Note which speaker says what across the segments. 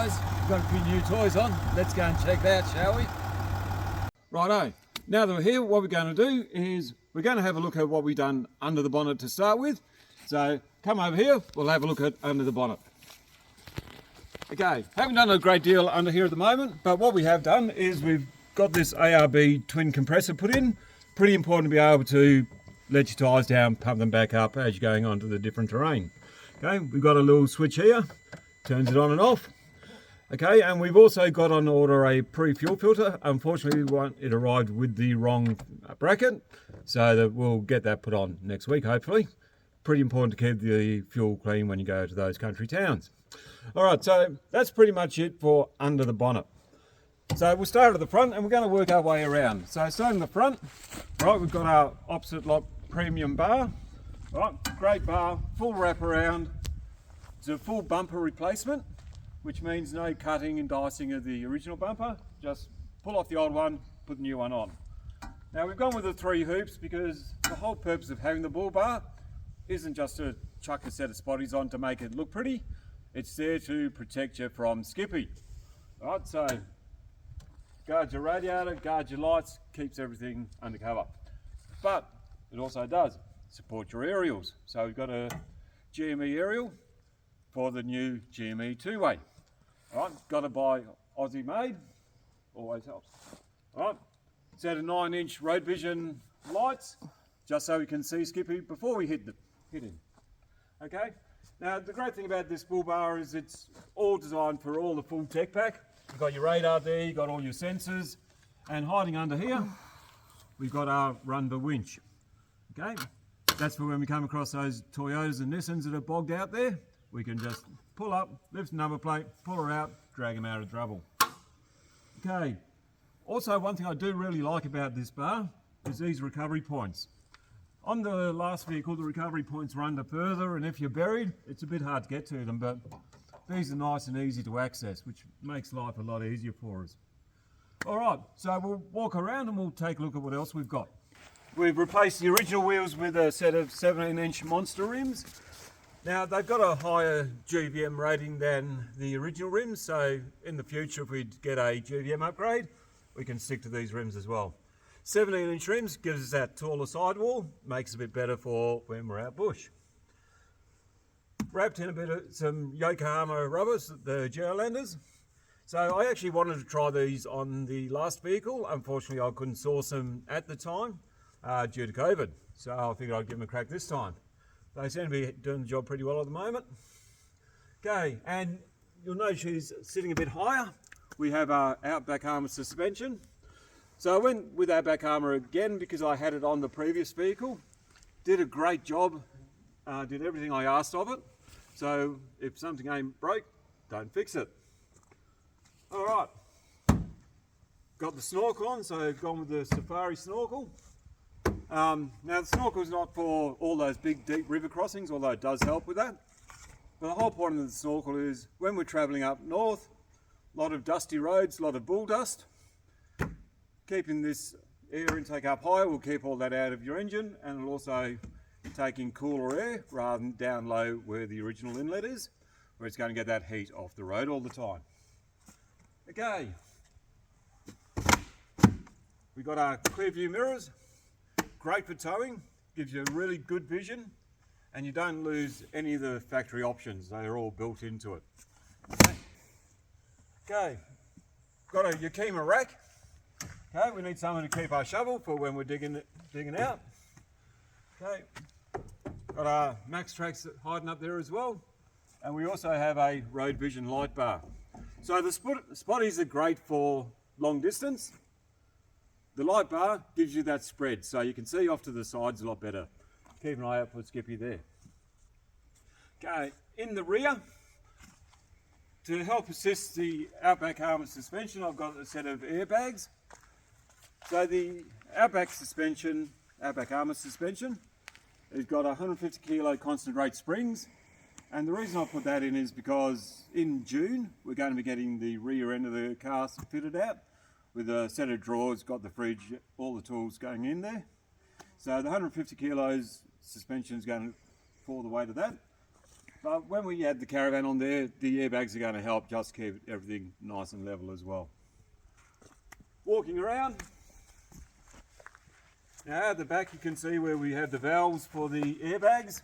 Speaker 1: guys, we've got a few new toys on. Let's go and check that, shall we? Righto, now that we're here, what we're going to do is we're going to have a look at what we've done under the bonnet to start with. So come over here, we'll have a look at under the bonnet. Okay, haven't done a great deal under here at the moment, but what we have done is we've got this ARB twin compressor put in. Pretty important to be able to let your tyres down, pump them back up as you're going on to the different terrain. Okay, we've got a little switch here, turns it on and off. Okay, and we've also got on order a pre-fuel filter. Unfortunately, it arrived with the wrong bracket, so that we'll get that put on next week, hopefully. Pretty important to keep the fuel clean when you go to those country towns. All right, so that's pretty much it for under the bonnet. So we'll start at the front and we're going to work our way around. So starting at the front, right, we've got our opposite lock premium bar. Right, great bar, full wrap around. It's a full bumper replacement, which means no cutting and dicing of the original bumper. Just pull off the old one, put the new one on. Now we've gone with the 3 hoops because the whole purpose of having the bull bar isn't just to chuck a set of spotties on to make it look pretty. It's there to protect you from skippy. Right, so guards your radiator, guards your lights, keeps everything under cover. But it also does support your aerials. So we've got a GME aerial for the new GME 2-way. All right, got it by Aussie made, always helps. All right, set of 9-inch road vision lights, just so we can see Skippy before we hit him. Okay, now the great thing about this bull bar is it's all designed for all the full tech pack. You've got your radar there, you've got all your sensors, and hiding under here, we've got our Runba winch. Okay, that's for when we come across those Toyotas and Nissans that are bogged out there. We can just pull up, lift the number plate, pull her out, drag them out of trouble. Okay, also one thing I do really like about this bar is these recovery points. On the last vehicle, the recovery points are under further, and if you're buried, it's a bit hard to get to them, but these are nice and easy to access, which makes life a lot easier for us. All right, so we'll walk around and we'll take a look at what else we've got. We've replaced the original wheels with a set of 17-inch monster rims. Now they've got a higher GVM rating than the original rims, so in the future if we get a GVM upgrade, we can stick to these rims as well. 17-inch rims gives us that taller sidewall, makes it a bit better for when we're out bush. Wrapped in a bit of some Yokohama rubbers, the Geolanders. So I actually wanted to try these on the last vehicle. Unfortunately I couldn't source them at the time due to COVID, so I figured I'd give them a crack this time. They seem to be doing the job pretty well at the moment. Okay, and you'll notice she's sitting a bit higher. We have our Outback Armour suspension. So I went with Outback Armour again because I had it on the previous vehicle. Did a great job, did everything I asked of it. So if something ain't broke, don't fix it. All right, got the snorkel on, so I've gone with the Safari snorkel. Now the snorkel is not for all those big deep river crossings, although it does help with that. But the whole point of the snorkel is when we're travelling up north, a lot of dusty roads, a lot of bull dust. Keeping this air intake up high will keep all that out of your engine, and it'll also take in cooler air rather than down low where the original inlet is, where it's going to get that heat off the road all the time. Okay, we've got our clear view mirrors. Great for towing, gives you a really good vision, and you don't lose any of the factory options. They're all built into it. Okay, got a Yakima rack. Okay, we need someone to keep our shovel for when we're digging out. Okay, got our Max Tracks hiding up there as well, and we also have a road vision light bar. So the spotties are great for long distance. The light bar gives you that spread, so you can see off to the sides a lot better. Keep an eye out for Skippy there. Okay, in the rear, to help assist the Outback Armour suspension, I've got a set of airbags. So the Outback Armour suspension, has got 150 kilo constant rate springs, and the reason I put that in is because in June we're going to be getting the rear end of the car fitted out with a set of drawers, got the fridge, all the tools going in there. So the 150 kilos suspension is going to fall the weight of that. But when we add the caravan on there, the airbags are going to help just keep everything nice and level as well. Walking around, now at the back you can see where we have the valves for the airbags,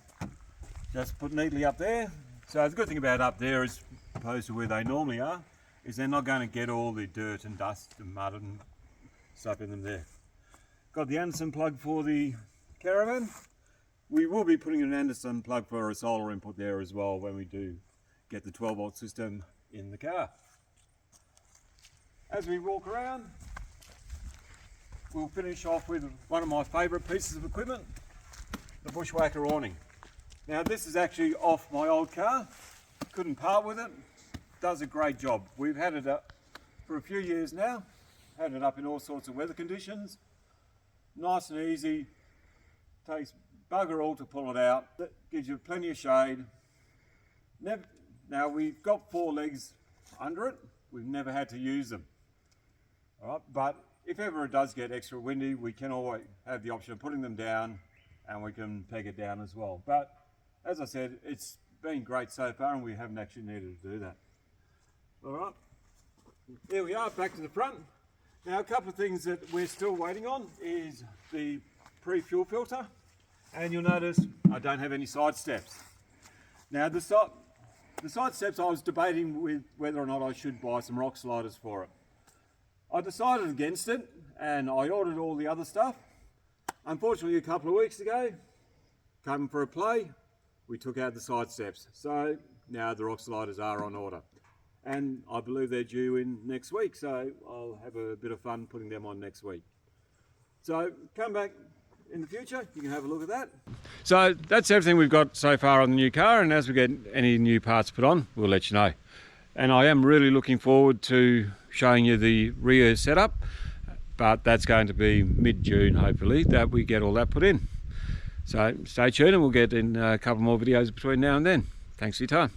Speaker 1: just put neatly up there. So the good thing about up there, as opposed to where they normally are, is they're not going to get all the dirt and dust and mud and stuff in them there. Got the Anderson plug for the caravan. We will be putting an Anderson plug for a solar input there as well when we do get the 12 volt system in the car. As we walk around, we'll finish off with one of my favourite pieces of equipment, the Bushwakka awning. Now this is actually off my old car, couldn't part with it, does a great job. We've had it up for a few years now, had it up in all sorts of weather conditions, nice and easy, takes bugger all to pull it out. That gives you plenty of shade. Now we've got 4 legs under it. We've never had to use them. All right, but if ever it does get extra windy, we can always have the option of putting them down, and we can peg it down as well. But as I said, it's been great so far, and we haven't actually needed to do that. All right, here we are, back to the front. Now a couple of things that we're still waiting on is the pre-fuel filter. And you'll notice I don't have any side steps. Now the side steps, I was debating with whether or not I should buy some rock sliders for it. I decided against it, and I ordered all the other stuff. Unfortunately, a couple of weeks ago, coming for a play, we took out the side steps. So now the rock sliders are on order. And I believe they're due in next week, so I'll have a bit of fun putting them on next week. So come back in the future, you can have a look at that. So that's everything we've got so far on the new car, and as we get any new parts put on, we'll let you know. And I am really looking forward to showing you the rear setup, but that's going to be mid-June hopefully that we get all that put in. So stay tuned and we'll get in a couple more videos between now and then. Thanks for your time.